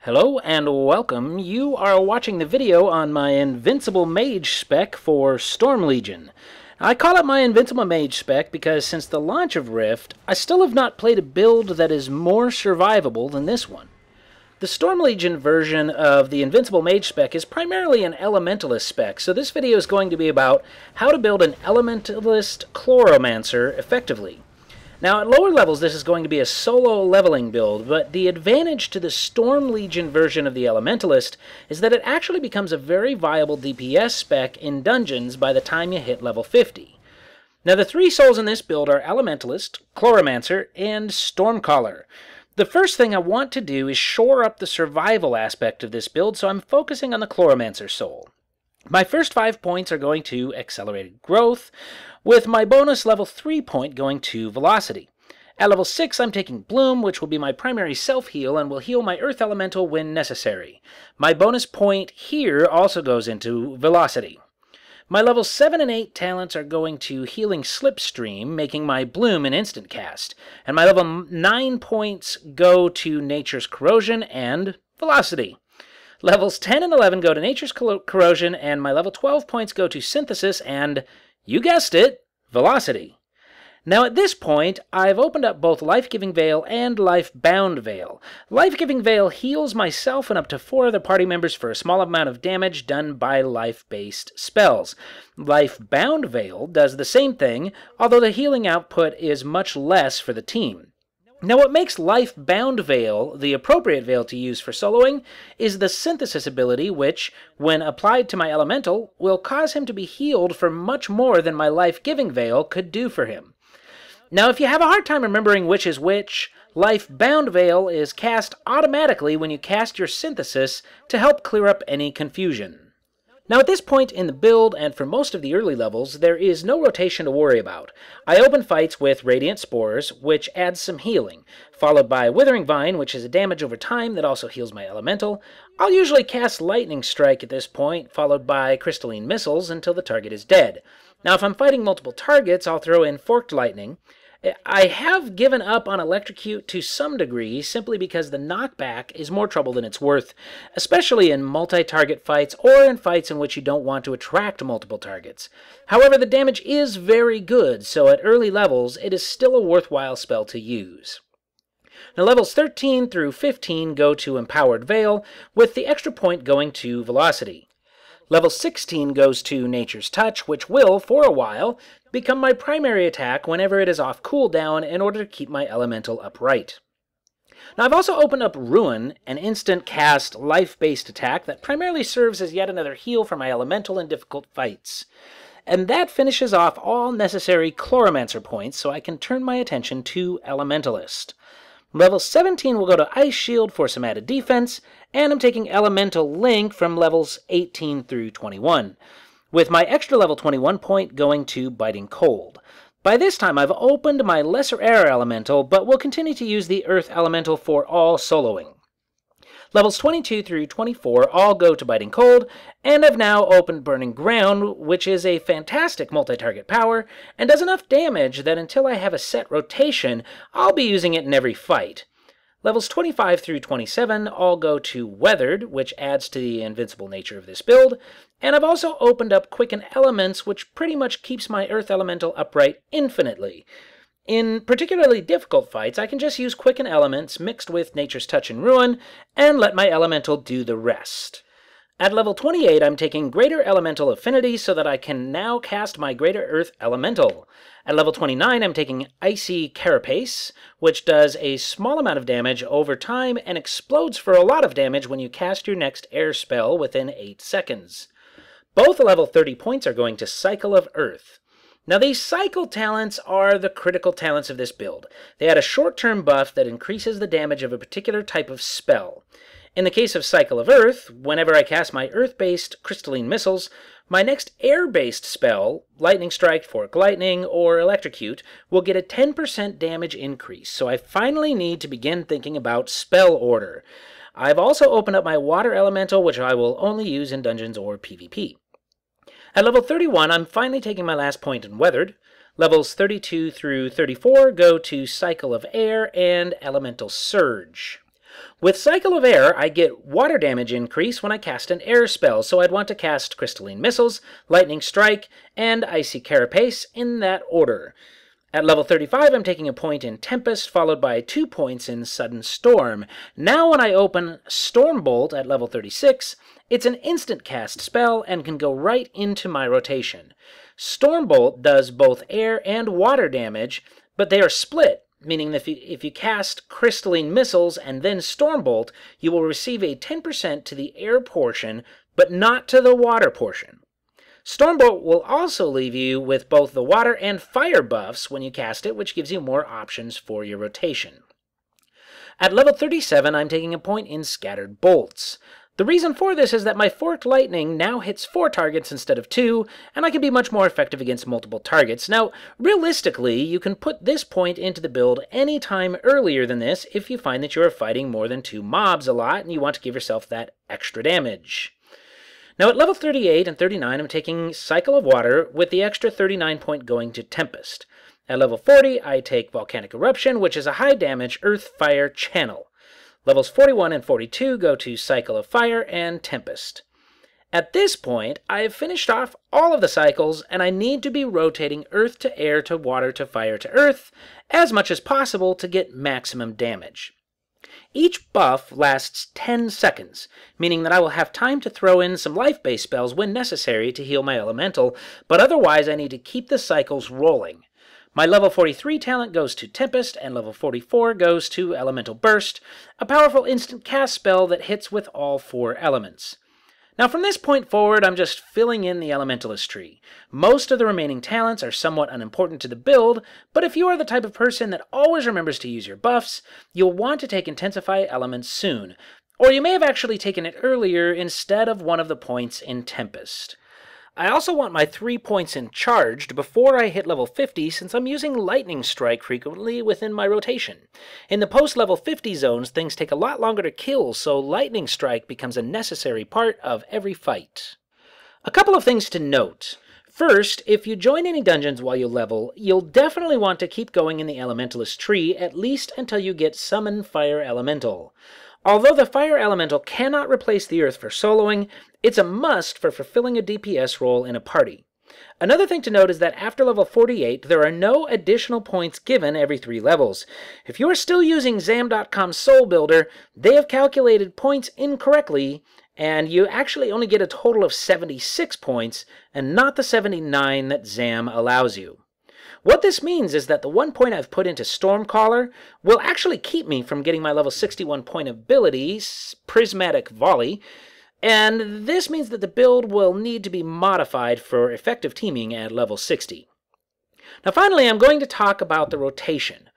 Hello and welcome. You are watching the video on my Invincible Mage Spec for Storm Legion. I call it my Invincible Mage Spec because since the launch of Rift, I still have not played a build that is more survivable than this one. The Storm Legion version of the Invincible Mage Spec is primarily an Elementalist spec, so this video is going to be about how to build an Elementalist Chloromancer effectively. Now, at lower levels, this is going to be a solo leveling build, but the advantage to the Storm Legion version of the Elementalist is that it actually becomes a very viable DPS spec in dungeons by the time you hit level 50. Now, the three souls in this build are Elementalist, Chloromancer, and Stormcaller. The first thing I want to do is shore up the survival aspect of this build, so I'm focusing on the Chloromancer soul. My first 5 points are going to Accelerated Growth, with my bonus level 3 point going to Velocity. At level 6, I'm taking Bloom, which will be my primary self-heal and will heal my Earth Elemental when necessary. My bonus point here also goes into Velocity. My level 7 and 8 talents are going to Healing Slipstream, making my Bloom an instant cast. And my level 9 points go to Nature's Corrosion and Velocity. Levels 10 and 11 go to Nature's Corrosion, and my level 12 points go to Synthesis and, you guessed it, Velocity. Now at this point, I've opened up both Life-Giving Veil and Life-Bound Veil. Life-Giving Veil heals myself and up to 4 other party members for a small amount of damage done by life-based spells. Life-Bound Veil does the same thing, although the healing output is much less for the team. Now what makes Life-Bound Veil the appropriate veil to use for soloing is the Synthesis ability, which, when applied to my elemental, will cause him to be healed for much more than my Life-Giving Veil could do for him. Now if you have a hard time remembering which is which, Life-Bound Veil is cast automatically when you cast your Synthesis to help clear up any confusion. Now at this point in the build, and for most of the early levels, there is no rotation to worry about. I open fights with Radiant Spores, which adds some healing, followed by Withering Vine, which is a damage over time that also heals my elemental. I'll usually cast Lightning Strike at this point, followed by Crystalline Missiles until the target is dead. Now if I'm fighting multiple targets, I'll throw in Forked Lightning. I have given up on Electrocute to some degree simply because the knockback is more trouble than it's worth, especially in multi-target fights or in fights in which you don't want to attract multiple targets. However, the damage is very good, so at early levels it is still a worthwhile spell to use. Now levels 13 through 15 go to Empowered Veil, with the extra point going to Velocity. Level 16 goes to Nature's Touch, which will, for a while, become my primary attack whenever it is off cooldown in order to keep my elemental upright. Now I've also opened up Ruin, an instant cast life-based attack that primarily serves as yet another heal for my elemental in difficult fights. And that finishes off all necessary Chloromancer points so I can turn my attention to Elementalist. Level 17 will go to Ice Shield for some added defense, and I'm taking Elemental Link from levels 18 through 21, with my extra level 21 point going to Biting Cold. By this time I've opened my Lesser Air Elemental, but will continue to use the Earth Elemental for all soloing. Levels 22 through 24 all go to Biting Cold, and I've now opened Burning Ground, which is a fantastic multi-target power, and does enough damage that until I have a set rotation, I'll be using it in every fight. Levels 25 through 27 all go to Weathered, which adds to the invincible nature of this build, and I've also opened up Quicken Elements, which pretty much keeps my Earth Elemental upright infinitely. In particularly difficult fights, I can just use Quicken Elements mixed with Nature's Touch and Ruin, and let my elemental do the rest. At level 28, I'm taking Greater Elemental Affinity so that I can now cast my Greater Earth Elemental. At level 29, I'm taking Icy Carapace, which does a small amount of damage over time and explodes for a lot of damage when you cast your next air spell within 8 seconds. Both level 30 points are going to Cycle of Earth. Now these cycle talents are the critical talents of this build. They add a short-term buff that increases the damage of a particular type of spell. In the case of Cycle of Earth, whenever I cast my Earth-based Crystalline Missiles, my next air-based spell, Lightning Strike, Forked Lightning, or Electrocute, will get a 10% damage increase, so I finally need to begin thinking about spell order. I've also opened up my Water Elemental, which I will only use in dungeons or PvP. At level 31, I'm finally taking my last point in Weathered. Levels 32 through 34 go to Cycle of Air and Elemental Surge. With Cycle of Air, I get water damage increase when I cast an air spell, so I'd want to cast Crystalline Missiles, Lightning Strike, and Icy Carapace in that order. At level 35, I'm taking a point in Tempest, followed by 2 points in Sudden Storm. Now when I open Stormbolt at level 36, it's an instant cast spell and can go right into my rotation. Stormbolt does both air and water damage, but they are split, meaning that if you cast Crystalline Missiles and then Stormbolt, you will receive a 10% to the air portion, but not to the water portion. Stormbolt will also leave you with both the water and fire buffs when you cast it, which gives you more options for your rotation. At level 37, I'm taking a point in Scattered Bolts. The reason for this is that my Forked Lightning now hits 4 targets instead of 2, and I can be much more effective against multiple targets. Now, realistically, you can put this point into the build any time earlier than this if you find that you are fighting more than 2 mobs a lot and you want to give yourself that extra damage. Now at level 38 and 39, I'm taking Cycle of Water with the extra 39 point going to Tempest. At level 40, I take Volcanic Eruption, which is a high damage Earth-Fire channel. Levels 41 and 42 go to Cycle of Fire and Tempest. At this point, I've finished off all of the cycles, and I need to be rotating Earth to Air to Water to Fire to Earth as much as possible to get maximum damage. Each buff lasts 10 seconds, meaning that I will have time to throw in some life-based spells when necessary to heal my elemental, but otherwise I need to keep the cycles rolling. My level 43 talent goes to Tempest, and level 44 goes to Elemental Burst, a powerful instant cast spell that hits with all 4 elements. Now from this point forward, I'm just filling in the Elementalist tree. Most of the remaining talents are somewhat unimportant to the build, but if you are the type of person that always remembers to use your buffs, you'll want to take Intensify Elements soon, or you may have actually taken it earlier instead of one of the points in Tempest. I also want my 3 points in Charged before I hit level 50 since I'm using Lightning Strike frequently within my rotation. In the post-level 50 zones, things take a lot longer to kill, so Lightning Strike becomes a necessary part of every fight. A couple of things to note. First, if you join any dungeons while you level, you'll definitely want to keep going in the Elementalist tree at least until you get Summon Fire Elemental. Although the Fire Elemental cannot replace the Earth for soloing, it's a must for fulfilling a DPS role in a party. Another thing to note is that after level 48, there are no additional points given every 3 levels. If you are still using Zam.com Soul Builder, they have calculated points incorrectly, and you actually only get a total of 76 points, and not the 79 that Zam allows you. What this means is that the 1 point I've put into Stormcaller will actually keep me from getting my level 61 point ability, Prismatic Volley, and this means that the build will need to be modified for effective teaming at level 60. Now finally, I'm going to talk about the rotation.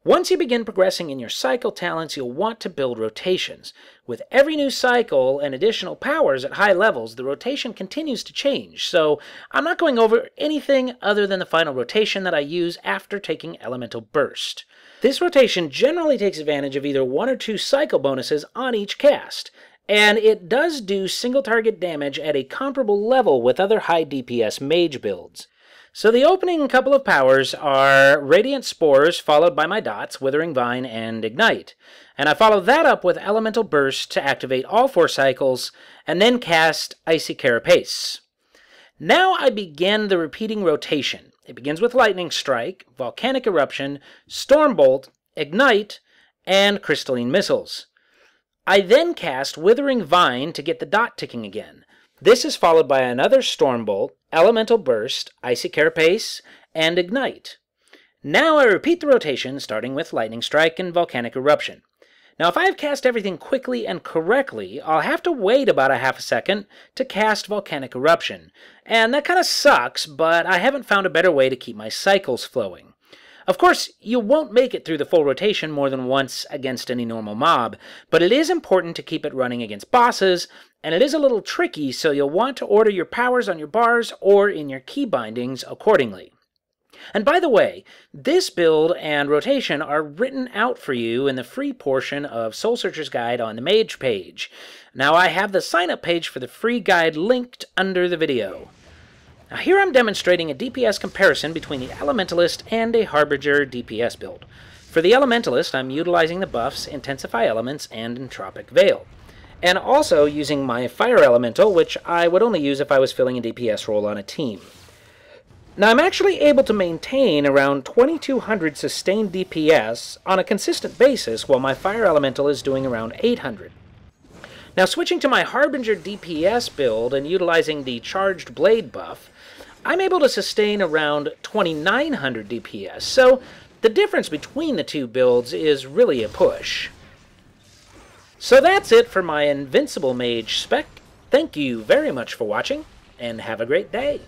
Once you begin progressing in your cycle talents, you'll want to build rotations. With every new cycle and additional powers at high levels, the rotation continues to change, so I'm not going over anything other than the final rotation that I use after taking Elemental Burst. This rotation generally takes advantage of either 1 or 2 cycle bonuses on each cast, and it does do single target damage at a comparable level with other high DPS mage builds. So the opening couple of powers are Radiant Spores, followed by my dots, Withering Vine, and Ignite. And I follow that up with Elemental Burst to activate all 4 cycles, and then cast Icy Carapace. Now I begin the repeating rotation. It begins with Lightning Strike, Volcanic Eruption, Stormbolt, Ignite, and Crystalline Missiles. I then cast Withering Vine to get the dot ticking again. This is followed by another Stormbolt, Elemental Burst, Icy Carapace, and Ignite. Now I repeat the rotation, starting with Lightning Strike and Volcanic Eruption. Now if I have cast everything quickly and correctly, I'll have to wait about a half a second to cast Volcanic Eruption. And that kind of sucks, but I haven't found a better way to keep my cycles flowing. Of course, you won't make it through the full rotation more than once against any normal mob, but it is important to keep it running against bosses, and it is a little tricky, so you'll want to order your powers on your bars or in your key bindings accordingly. And by the way, this build and rotation are written out for you in the free portion of Soul Searcher's Guide on the Mage page. Now I have the sign-up page for the free guide linked under the video. Now here I'm demonstrating a DPS comparison between the Elementalist and a Harbinger DPS build. For the Elementalist, I'm utilizing the buffs Intensify Elements and Entropic Veil, and also using my Fire Elemental, which I would only use if I was filling a DPS role on a team. Now, I'm actually able to maintain around 2200 sustained DPS on a consistent basis, while my Fire Elemental is doing around 800. Now, switching to my Harbinger DPS build and utilizing the Charged Blade buff, I'm able to sustain around 2900 DPS, so the difference between the two builds is really a push. So that's it for my Invincible Mage Spec. Thank you very much for watching, and have a great day.